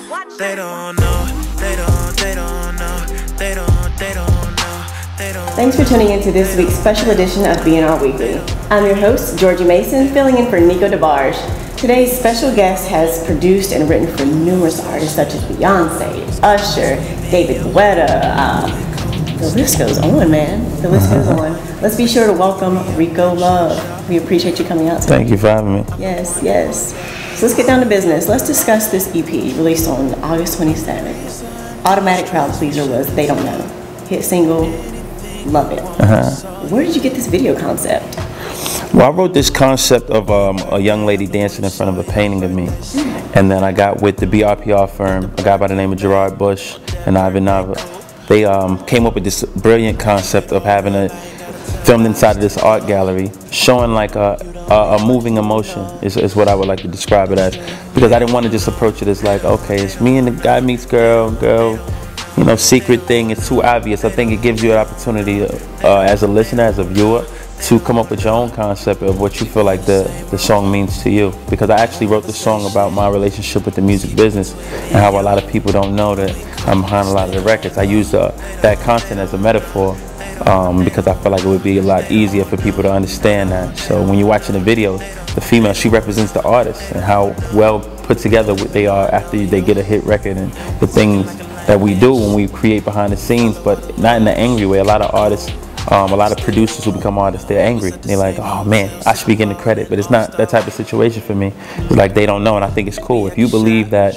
They don't know, they don't know, they don't know, they don't. Thanks for tuning in to this week's special edition of BNR Weekly. I'm your host, Jorgie Mason, filling in for Nico DeBarge. Today's special guest has produced and written for numerous artists such as Beyonce, Usher, David Guetta. The list goes on, man. The list goes on. Let's be sure to welcome Rico Love. We appreciate you coming out today. Thank you for having me. Yes, yes. So let's get down to business. Let's discuss this EP released on August 27th. Automatic Crowd Pleaser was They Don't Know. Hit single, love it. Where did you get this video concept? Well, I wrote this concept of a young lady dancing in front of a painting of me. And then I got with the BRPR firm, a guy by the name of Gerard Bush and Ivan Nava. They came up with this brilliant concept of having it filmed inside of this art gallery, showing like a moving emotion is what I would like to describe it as. Because I didn't want to just approach it as like, okay, it's me and the guy meets girl, you know, secret thing. It's too obvious. I think it gives you an opportunity as a listener, as a viewer, to come up with your own concept of what you feel like the song means to you. Because I actually wrote the song about my relationship with the music business and how a lot of people don't know that I'm behind a lot of the records. I use that content as a metaphor because I feel like it would be a lot easier for people to understand that. So when you're watching the video, the female, she represents the artist and how well put together they are after they get a hit record, and the things that we do when we create behind the scenes, but not in the angry way. A lot of artists, a lot of producers who become artists, they're angry. They're like, oh man, I should be getting the credit, but it's not that type of situation for me. It's like they don't know, and I think it's cool. If you believe that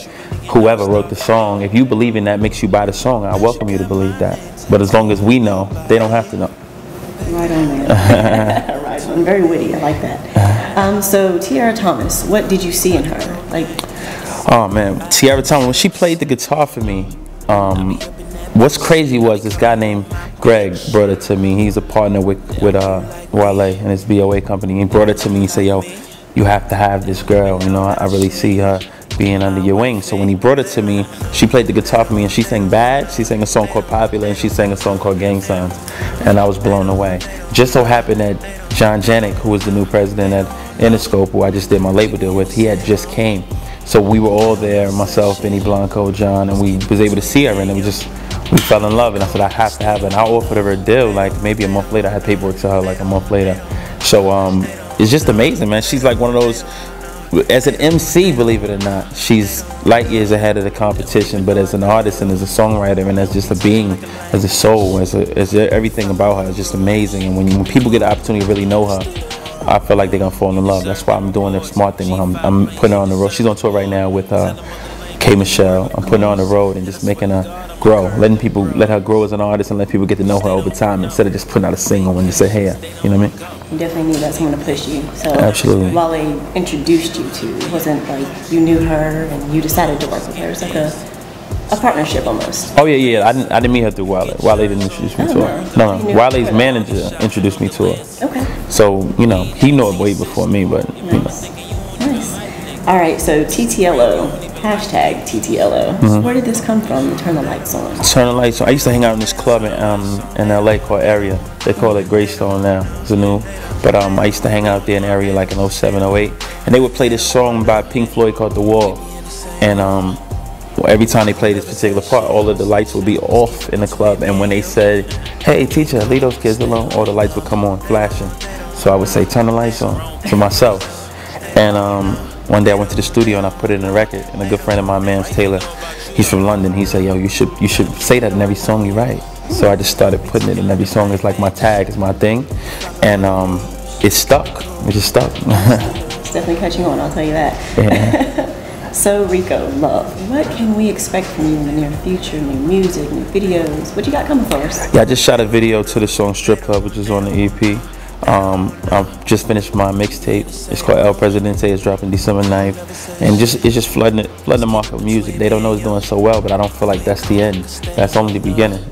whoever wrote the song, if you believe in that makes you buy the song, I welcome you to believe that. But as long as we know, they don't have to know. Right on there. Right on. Very witty. I like that. So Tiara Thomas, what did you see in her? Like, oh man, Tiara Thomas, when she played the guitar for me, what's crazy was this guy named Greg brought it to me. He's a partner with Wale and his BOA company. He brought it to me and said, yo, you have to have this girl. You know, I really see her being under your wing. So when he brought it to me, she played the guitar for me and she sang Bad. She sang a song called Popular and she sang a song called Gang Signs. And I was blown away. Just so happened that John Janik, who was the new president at Interscope, who I just did my label deal with, he had just came. So we were all there, myself, Benny Blanco, John, and we was able to see her, and then we fell in love. And I said, I have to have her. And I offered her a deal, like maybe a month later. I had paperwork to her like a month later. So it's just amazing, man. She's like one of those, as an MC, believe it or not, she's light years ahead of the competition. But as an artist and as a songwriter and as just a being, as a soul, as everything about her is just amazing. And when people get the opportunity to really know her, I feel like they're gonna fall in love. That's why I'm doing the smart thing when I'm putting her on the road. She's on tour right now with K. Michelle. I'm putting her on the road and just making her grow, let her grow as an artist and let people get to know her over time instead of just putting out a single and just say, hey, you know what I mean? You definitely need that someone to push you. So absolutely. While they introduced you to, it wasn't like you knew her and you decided to work with her. It's like a partnership almost. Oh yeah. I didn't meet her through Wale. Wale didn't introduce me to her. No. Wale's manager introduced me to her. Okay. So, you know, he knew it way before me, but you know. Nice. All right, so TTLO, hashtag TTLO. Where did this come from, Turn the Lights On? Turn the Lights On. I used to hang out in this club in LA called Area. They call it Greystone now. It's a new. But I used to hang out there in Area like in 07, 08. And they would play this song by Pink Floyd called The Wall. And every time they played this particular part, all of the lights would be off in the club. And when they said, hey, teacher, leave those kids alone, all the lights would come on, flashing. So I would say, turn the lights on, to myself. And one day I went to the studio and I put it in a record. And a good friend of mine, Mans Taylor, he's from London. He said, yo, you should say that in every song you write. So I just started putting it in every song. It's like my tag, it's my thing. And it stuck. It just stuck. It's definitely catching on, I'll tell you that. Yeah. So Rico Love, what can we expect from you in the near future? New music, new videos? What you got coming for us? Yeah, I just shot a video to the song Strip Club, which is on the EP. I've just finished my mixtape. It's called El Presidente. It's dropping December 9th. And it's just flooding the market with music. They don't know it's doing so well, but I don't feel like that's the end. That's only the beginning.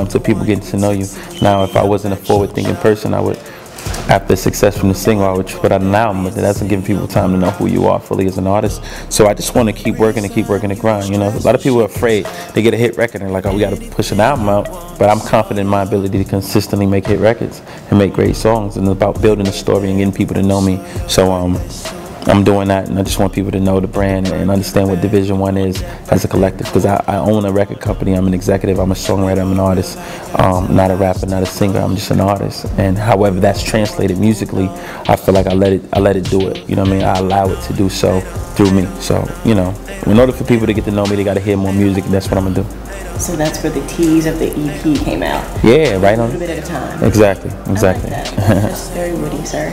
So people getting to know you. Now, if I wasn't a forward-thinking person, I would, after success from the single, I would put out an album, but that doesn't give people time to know who you are fully as an artist. So I just want to keep working the grind. You know, a lot of people are afraid. They get a hit record and they're like, oh, we got to push an album out. But I'm confident in my ability to consistently make hit records and make great songs, and about building a story and getting people to know me. So I'm doing that, and I just want people to know the brand and understand what Division 1 is as a collective, because I own a record company. I'm an executive, I'm a songwriter, I'm an artist, not a rapper, not a singer. I'm just an artist, and however that's translated musically, I feel like I let it do it. You know what I mean? I allow it to do so through me. So, you know, in order for people to get to know me, they got to hear more music, and that's what I'm gonna do. So that's where the tease of the EP came out. Yeah, right on. A little bit at a time. Exactly. I like that. That's very witty, sir.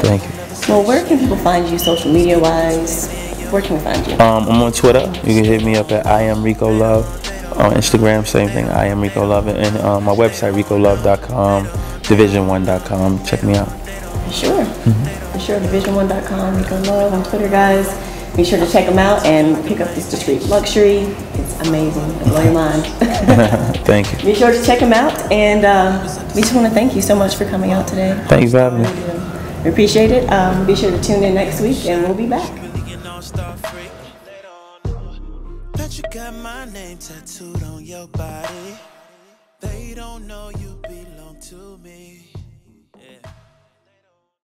Thank you. Well, where can people find you social media wise? Where can we find you? I'm on Twitter. You can hit me up at I am Rico Love. On Instagram, same thing. I am Rico Love, and my website ricolove.com, division1.com. Check me out. For sure. For sure. Division1.com. Rico Love on Twitter, guys. Be sure to check them out and pick up this Discrete Luxury. It's amazing. It'll blow your mind. Thank you. Be sure to check them out, and we just want to thank you so much for coming out today. Thanks for having me. We appreciate it. Be sure to tune in next week, and we'll be back. Bet you got my name tattooed on your body. They don't know you.